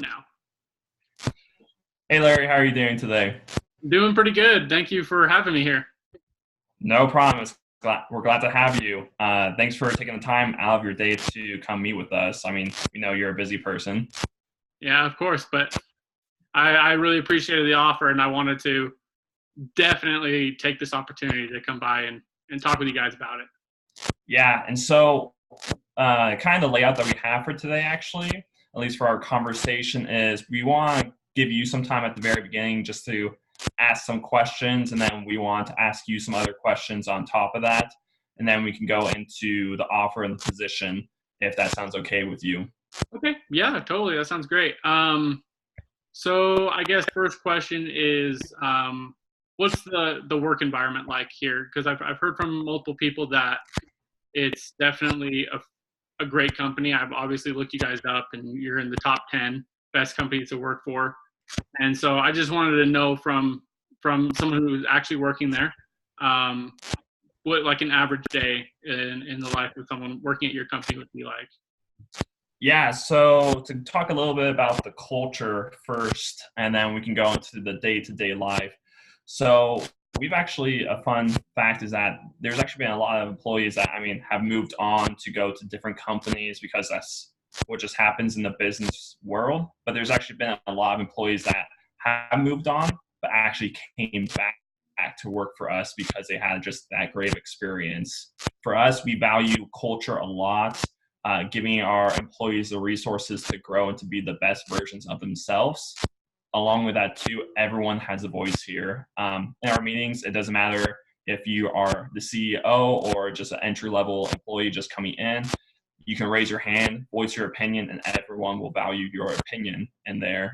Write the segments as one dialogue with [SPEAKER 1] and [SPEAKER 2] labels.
[SPEAKER 1] now.
[SPEAKER 2] Hey Larry, how are you doing today?
[SPEAKER 1] Doing pretty good. Thank you for having me here.
[SPEAKER 2] No problem. We're glad to have you. Thanks for taking the time out of your day to come meet with us. I mean, we know you're a busy person.
[SPEAKER 1] Yeah, of course, but I really appreciated the offer, and I wanted to definitely take this opportunity to come by and talk with you guys about it.
[SPEAKER 2] Yeah, and so kind of the layout that we have for today, actually, at least for our conversation, is we want to give you some time at the very beginning just to ask some questions, and then we want to ask you some other questions on top of that, and then we can go into the offer and the position if that sounds okay with you.
[SPEAKER 1] Okay, yeah, totally. That sounds great. So I guess first question is, what's the work environment like here? Because I've heard from multiple people that it's definitely a great company. I've obviously looked you guys up, and you're in the top 10 best companies to work for. And so I just wanted to know from someone who's actually working there, um, what like an average day in the life of someone working at your company would be like.
[SPEAKER 2] Yeah, so to talk a little bit about the culture first, and then we can go into the day-to-day life. So we've actually, a fun fact is that there's actually been a lot of employees that, I mean, have moved on to go to different companies because that's what just happens in the business world. But there's actually been a lot of employees that have moved on, but actually came back to work for us because they had just that great experience. For us, we value culture a lot, giving our employees the resources to grow and to be the best versions of themselves. Along with that, too, everyone has a voice here. In our meetings, it doesn't matter if you are the CEO or just an entry level employee just coming in. You can raise your hand, voice your opinion, and everyone will value your opinion in there.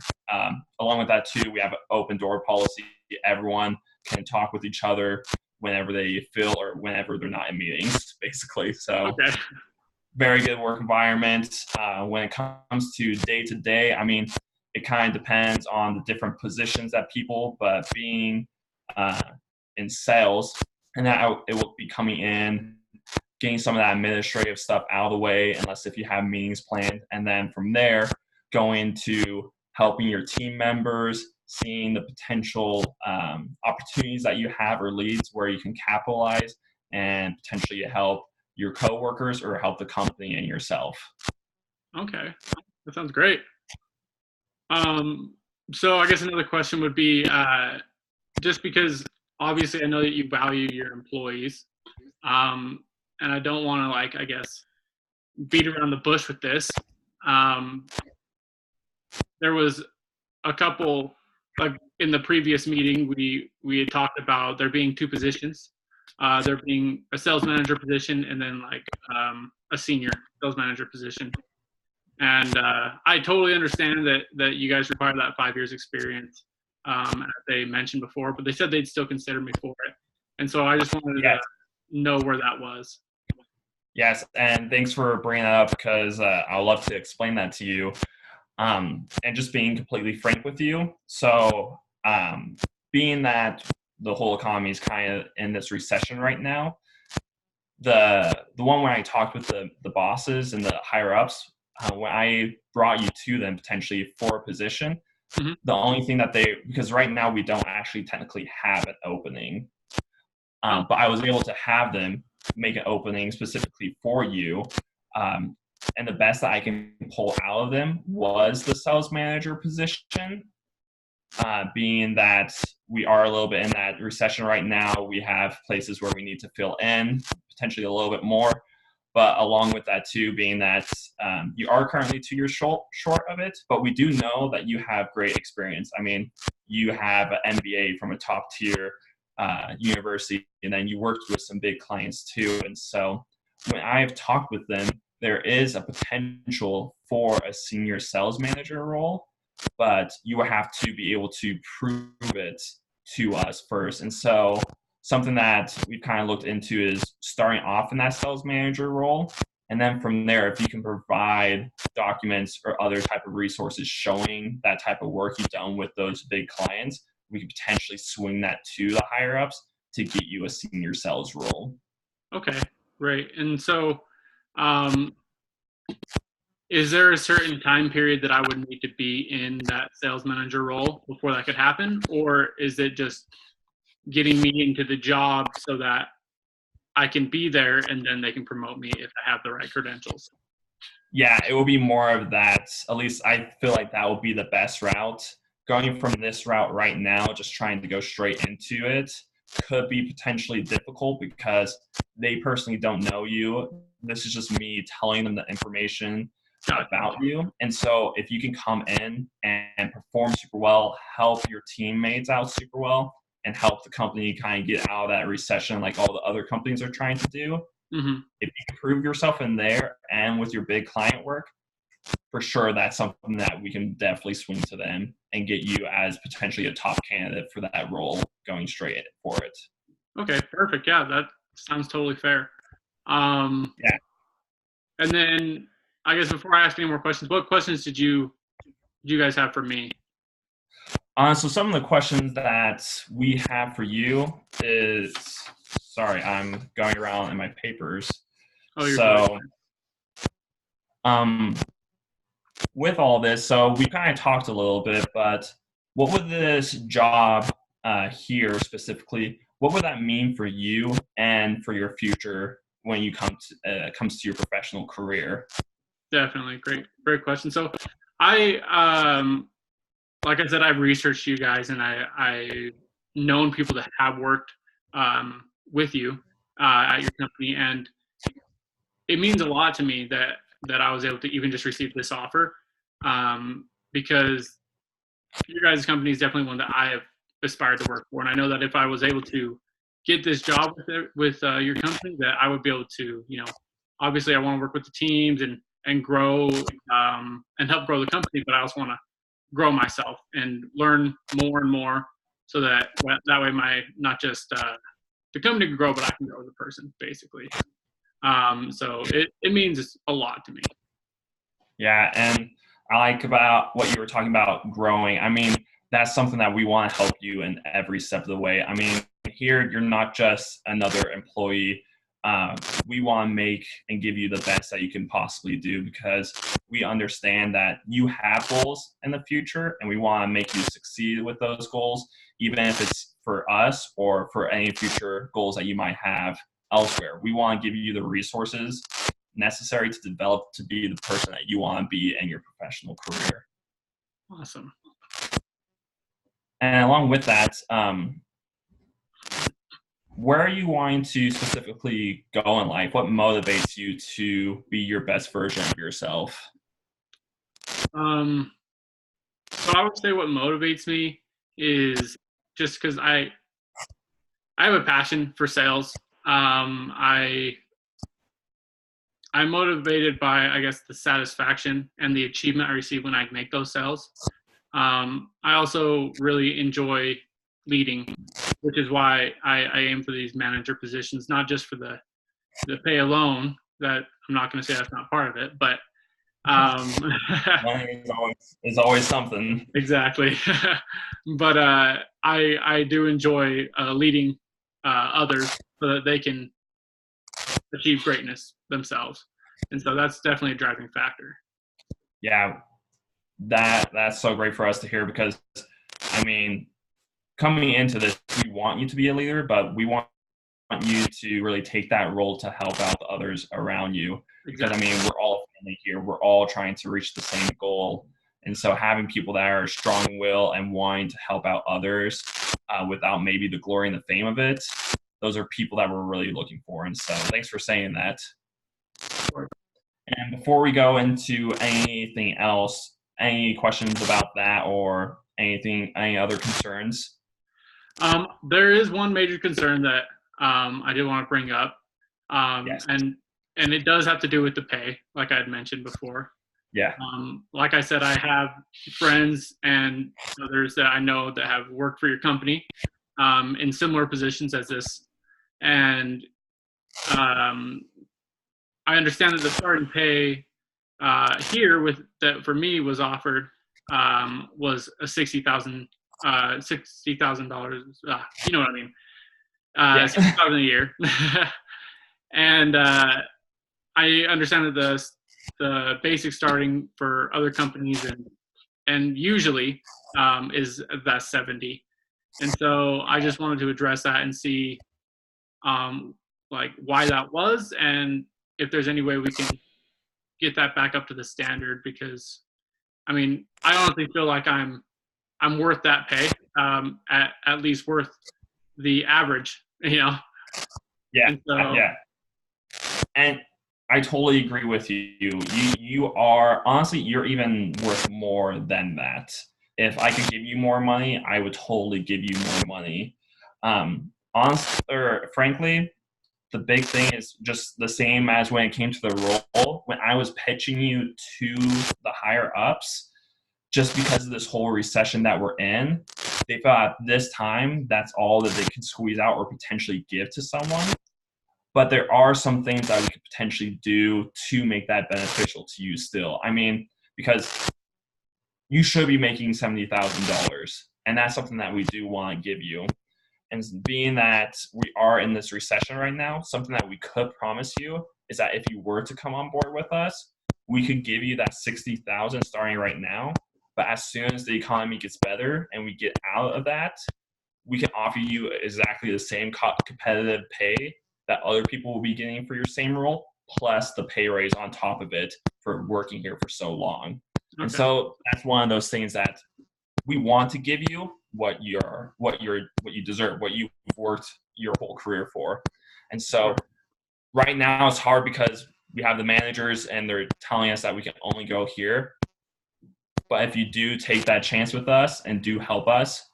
[SPEAKER 2] Along with that, too, we have an open door policy. Everyone can talk with each other whenever they feel or whenever they're not in meetings, basically. So
[SPEAKER 1] Okay.
[SPEAKER 2] very good work environment. When it comes to day, I mean, it kind of depends on the different positions that people, but being uh, in sales, and that it will be coming in, getting some of that administrative stuff out of the way, unless if you have meetings planned, and then from there, going to helping your team members, seeing the potential opportunities that you have or leads where you can capitalize and potentially help your coworkers or help the company and yourself.
[SPEAKER 1] Okay. That sounds great. Um, so I guess another question would be, just because obviously I know that you value your employees, um, and I don't want to like I guess beat around the bush with this. Um, there was a couple like in the previous meeting we had talked about there being two positions, there being a sales manager position and then like a senior sales manager position. And I totally understand that you guys require that 5 years experience, as they mentioned before, but they said they'd still consider me for it. And so I just wanted to
[SPEAKER 2] Yes,
[SPEAKER 1] know where that was.
[SPEAKER 2] yes, and thanks for bringing that up because I'd love to explain that to you. And just being completely frank with you. So, being that the whole economy is kind of in this recession right now, the one when I talked with the bosses and the higher ups, when I brought you to them potentially for a position,
[SPEAKER 1] Hmm.
[SPEAKER 2] the only thing that they, because right now we don't actually technically have an opening,
[SPEAKER 1] Oh,
[SPEAKER 2] but I was able to have them make an opening specifically for you. Um, and the best that I can pull out of them was the sales manager position, being that we are a little bit in that recession right now. We have places where we need to fill in, potentially a little bit more. But along with that, too, being that you are currently 2 years short of it, but we do know that you have great experience. I mean, you have an MBA from a top tier university, and then you worked with some big clients too. And so when I have talked with them, there is a potential for a senior sales manager role, but you will have to be able to prove it to us first. And so something that we've kind of looked into is starting off in that sales manager role. And then from there, if you can provide documents or other type of resources showing that type of work you've done with those big clients, we could potentially swing that to the higher ups to get you a senior sales role.
[SPEAKER 1] okay, great. And so, um, is there a certain time period that I would need to be in that sales manager role before that could happen? Or is it just getting me into the job so that I can be there and then they can promote me if I have the right credentials?
[SPEAKER 2] Yeah, it will be more of that. At least I feel like that will be the best route. Going from this route right now, just trying to go straight into it, could be potentially difficult because they personally don't know you. This is just me telling them the information
[SPEAKER 1] Gotcha.
[SPEAKER 2] about you. And so if you can come in and perform super well, help your teammates out super well, and help the company kind of get out of that recession like all the other companies are trying to do,
[SPEAKER 1] Mm-hmm.
[SPEAKER 2] if you can prove yourself in there and with your big client work, for sure that's something that we can definitely swing to them and get you as potentially a top candidate for that role going straight for it.
[SPEAKER 1] Okay, perfect. Yeah, that sounds totally fair.
[SPEAKER 2] Yeah.
[SPEAKER 1] And then I guess before I ask any more questions, what questions did you guys have for me?
[SPEAKER 2] So some of the questions that we have for you is, sorry, I'm going around in my papers.
[SPEAKER 1] Oh, you're
[SPEAKER 2] So
[SPEAKER 1] fine.
[SPEAKER 2] with all this, so we kind of talked a little bit, but what would this job here specifically, what would that mean for you and for your future when you comes to your professional career?
[SPEAKER 1] Definitely. Great question. So I like I said, I've researched you guys and I've known people that have worked with you at your company, and it means a lot to me that I was able to even just receive this offer, because your guys' company is definitely one that I have aspired to work for, and I know that if I was able to get this job with your company, that I would be able to, obviously I want to work with the teams and grow and help grow the company, but I also want to grow myself and learn more and more, so that way my not just the company can grow, but I can grow as a person, basically. So it means a lot to me.
[SPEAKER 2] Yeah, and I like about what you were talking about growing. I mean, that's something that we want to help you in every step of the way. I mean, here you're not just another employee. We want to make and give you the best that you can possibly do because we understand that you have goals in the future and we want to make you succeed with those goals, even if it's for us or for any future goals that you might have elsewhere. We want to give you the resources necessary to develop to be the person that you want to be in your professional career.
[SPEAKER 1] Awesome.
[SPEAKER 2] And along with that, where are you wanting to specifically go in life? What motivates you to be your best version of yourself?
[SPEAKER 1] So I would say what motivates me is just because I have a passion for sales. I'm motivated by, I guess, the satisfaction and the achievement I receive when I make those sales. I also really enjoy leading, which is why I aim for these manager positions, not just for the pay alone. That I'm not going to say that's not part of it, but
[SPEAKER 2] Money is always something.
[SPEAKER 1] exactly. But I do enjoy leading others so that they can achieve greatness themselves, and so that's definitely a driving factor.
[SPEAKER 2] Yeah, that's so great for us to hear because, I mean, coming into this, we want you to be a leader, but we want you to really take that role to help out the others around you. Because, I mean, we're all family here. We're all trying to reach the same goal. And so having people that are strong will and wanting to help out others without maybe the glory and the fame of it, those are people that we're really looking for. And so thanks for saying that. And before we go into anything else, any questions about that or any other concerns?
[SPEAKER 1] There is one major concern that I did want to bring up,
[SPEAKER 2] Yes.
[SPEAKER 1] and it does have to do with the pay, like I had mentioned before.
[SPEAKER 2] Yeah.
[SPEAKER 1] Like I said, I have friends and others that I know that have worked for your company in similar positions as this, and I understand that the starting pay here with that for me was offered was a $60,000. You know what I mean?
[SPEAKER 2] Yeah.
[SPEAKER 1] 60,000 a year, and I understand that the basic starting for other companies and usually is that 70. And so I just wanted to address that and see um, like why that was and if there's any way we can get that back up to the standard because I mean I honestly feel like I'm worth that pay at least worth the average, you know.
[SPEAKER 2] Yeah,
[SPEAKER 1] And so
[SPEAKER 2] yeah. And I totally agree with you. You are honestly, you're even worth more than that. If I could give you more money, I would totally give you more money. Honestly, or frankly, the big thing is just the same as when it came to the role. When I was pitching you to the higher ups, just because of this whole recession that we're in, they thought at this time that's all that they could squeeze out or potentially give to someone. But there are some things that we could potentially do to make that beneficial to you still. I mean, because you should be making $70,000, and that's something that we do want to give you. And being that we are in this recession right now, something that we could promise you is that if you were to come on board with us, we could give you that 60,000 starting right now. But as soon as the economy gets better and we get out of that, we can offer you exactly the same competitive pay that other people will be getting for your same role, plus the pay raise on top of it for working here for so long. And
[SPEAKER 1] okay,
[SPEAKER 2] so that's one of those things that we want to give you what you deserve, what you've worked your whole career for. And so
[SPEAKER 1] sure.
[SPEAKER 2] right now it's hard because we have the managers and they're telling us that we can only go here. But if you do take that chance with us and do help us,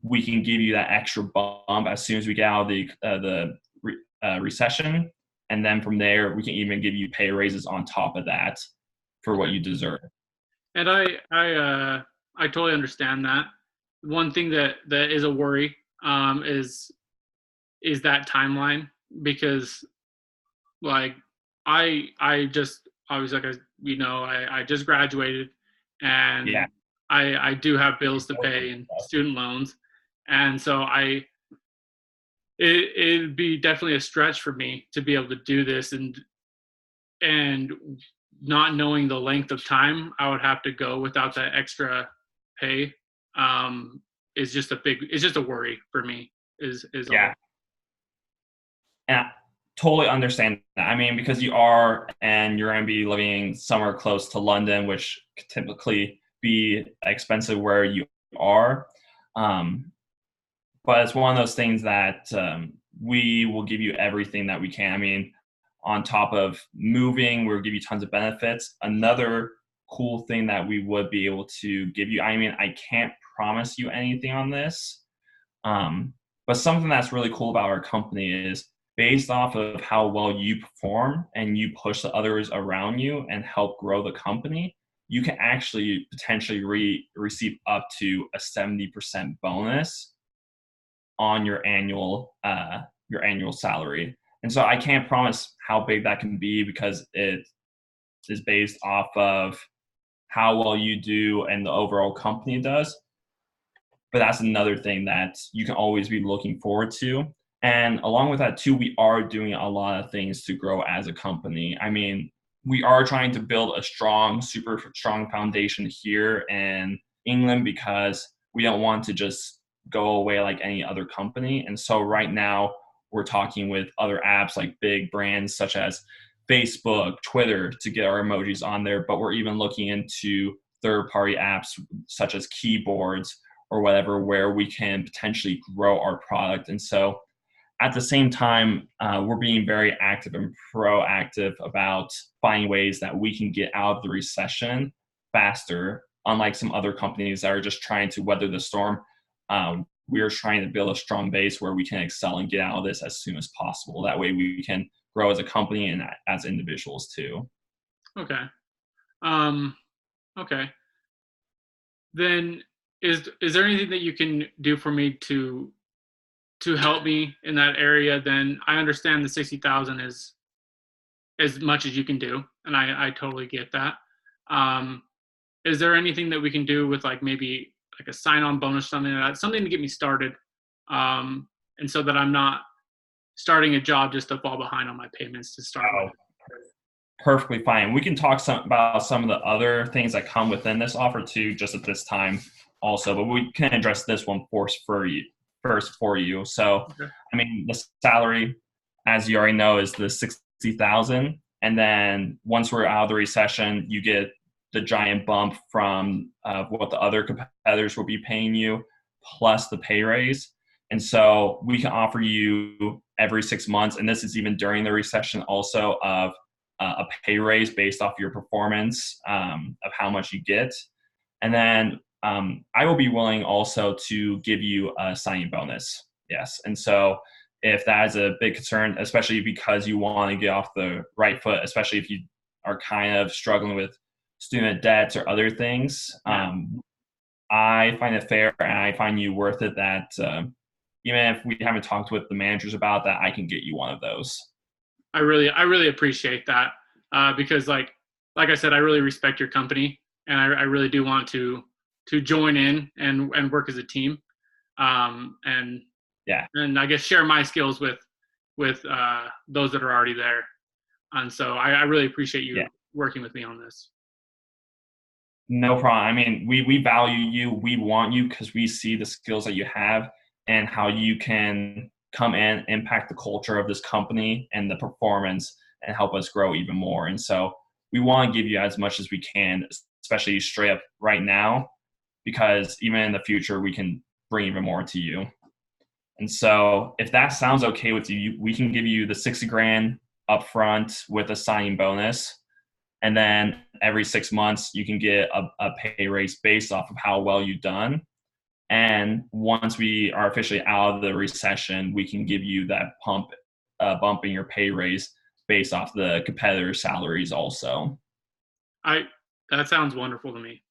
[SPEAKER 2] we can give you that extra bump as soon as we get out of the recession, and then from there we can even give you pay raises on top of that for what
[SPEAKER 1] Okay.
[SPEAKER 2] you deserve.
[SPEAKER 1] And I totally understand that. One thing that is a worry is that timeline because like I just obviously like I just graduated
[SPEAKER 2] Yeah,
[SPEAKER 1] and I do have bills to pay and student loans and so it'd be definitely a stretch for me to be able to do this and not knowing the length of time I would have to go without that extra pay is just it's just a worry for me is
[SPEAKER 2] yeah,
[SPEAKER 1] all.
[SPEAKER 2] and I totally understand that. I mean, because you are and you're going to be living somewhere close to London, which could typically be expensive where you are. Um, but it's one of those things that we will give you everything that we can. I mean, on top of moving, we'll give you tons of benefits. Another cool thing that we would be able to give you, I mean, I can't promise you anything on this, um, but something that's really cool about our company is based off of how well you perform and you push the others around you and help grow the company, you can actually potentially receive up to a 70% bonus on your annual salary. And so I can't promise how big that can be because it is based off of how well you do and the overall company does. But that's another thing that you can always be looking forward to. And along with that too, we are doing a lot of things to grow as a company. I mean, we are trying to build a super strong foundation here in England because we don't want to just go away like any other company. And so right now we're talking with other apps like big brands such as Facebook, Twitter to get our emojis on there, but we're even looking into third-party apps such as keyboards or whatever, where we can potentially grow our product. And so at the same time, we're being very active and proactive about finding ways that we can get out of the recession faster, unlike some other companies that are just trying to weather the storm. We are trying to build a strong base where we can excel and get out of this as soon as possible. That way we can grow as a company and as individuals too.
[SPEAKER 1] Okay. um okay, then is there anything that you can do for me to help me in that area? Then I understand the 60,000 is as much as you can do, and I totally get that. Um, is there anything that we can do with like maybe like a sign-on bonus, something like that, something to get me started, and so that I'm not starting a job just to fall behind on my payments to start with?
[SPEAKER 2] perfectly fine. We can talk about some of the other things that come within this offer too, just at this time also, but we can address this one first for you. So,
[SPEAKER 1] Okay.
[SPEAKER 2] I mean, the salary, as you already know, is the 60,000. And then once we're out of the recession, you get the giant bump from what the other competitors will be paying you, plus the pay raise. And so we can offer you every 6 months, and this is even during the recession also, of a pay raise based off your performance, of how much you get. And then I will be willing also to give you a signing bonus. Yes. And so if that is a big concern, especially because you want to get off the right foot, especially if you are kind of struggling with student debts or other things, I find it fair and I find you worth it that even if we haven't talked with the managers about that, I can get you one of those.
[SPEAKER 1] I really appreciate that, because like I said, I really respect your company, and I really do want to join in and work as a team, and
[SPEAKER 2] Yeah.
[SPEAKER 1] and I guess share my skills with those that are already there. And so I really appreciate you
[SPEAKER 2] Yeah.
[SPEAKER 1] working with me on this.
[SPEAKER 2] No problem. I mean, we value you. We want you because we see the skills that you have and how you can come in, impact the culture of this company and the performance and help us grow even more. And so we want to give you as much as we can, especially straight up right now, because even in the future, we can bring even more to you. And so if that sounds okay with you, we can give you the 60 grand upfront with a signing bonus. And then every 6 months, you can get a pay raise based off of how well you've done. And once we are officially out of the recession, we can give you that bump in your pay raise based off the competitor salaries also.
[SPEAKER 1] That sounds wonderful to me.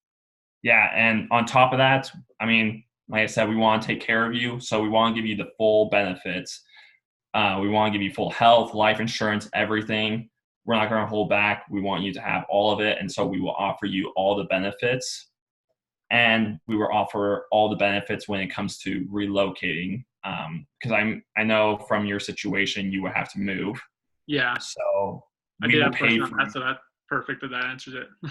[SPEAKER 2] Yeah, and on top of that, I mean, like I said, we want to take care of you, so we want to give you the full benefits. We want to give you full health, life insurance, everything. We're not going to hold back. We want you to have all of it, and so we will offer you all the benefits. And we will offer all the benefits when it comes to relocating, because I know from your situation you will have to move.
[SPEAKER 1] Yeah,
[SPEAKER 2] So
[SPEAKER 1] I
[SPEAKER 2] we
[SPEAKER 1] did
[SPEAKER 2] will
[SPEAKER 1] have a
[SPEAKER 2] pay
[SPEAKER 1] question on
[SPEAKER 2] for
[SPEAKER 1] that, so that's perfect that answers it.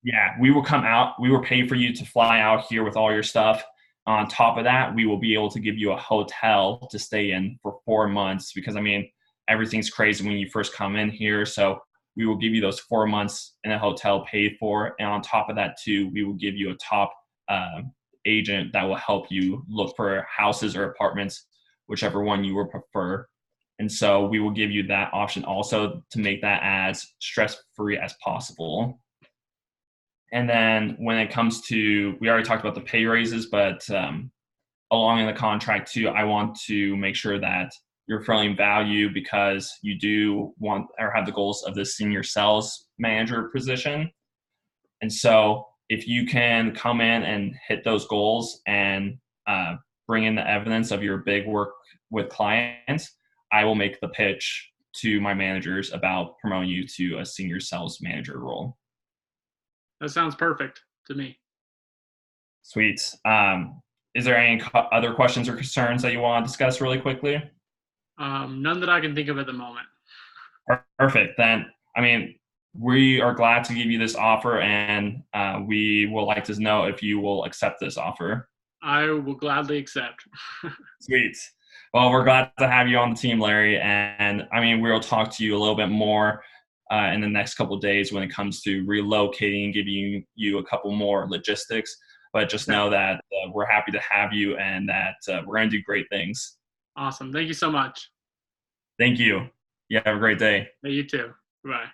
[SPEAKER 2] yeah, we will come out. We will pay for you to fly out here with all your stuff. On top of that, we will be able to give you a hotel to stay in for 4 months because, I mean, everything's crazy when you first come in here. So we will give you those 4 months in a hotel paid for. And on top of that, too, we will give you a top uh, agent that will help you look for houses or apartments, whichever one you would prefer. And so we will give you that option also to make that as stress-free as possible. And then when it comes to, we already talked about the pay raises, but along in the contract too, I want to make sure that you're feeling value because you do want or have the goals of the senior sales manager position. And so if you can come in and hit those goals and bring in the evidence of your big work with clients, I will make the pitch to my managers about promoting you to a senior sales manager role.
[SPEAKER 1] That sounds perfect to me.
[SPEAKER 2] Sweet. Is there any other questions or concerns that you want to discuss really quickly?
[SPEAKER 1] None that I can think of at the moment.
[SPEAKER 2] Perfect. Then, I mean, we are glad to give you this offer, and we would like to know if you will accept this offer.
[SPEAKER 1] I will gladly accept.
[SPEAKER 2] Sweet. Well, we're glad to have you on the team, Larry. And I mean, we'll talk to you a little bit more in the next couple of days when it comes to relocating and giving you a couple more logistics. But just know that we're happy to have you and that we're going to do great things.
[SPEAKER 1] Awesome. Thank you so much.
[SPEAKER 2] Thank you. You have a great day.
[SPEAKER 1] Hey, you too. Bye.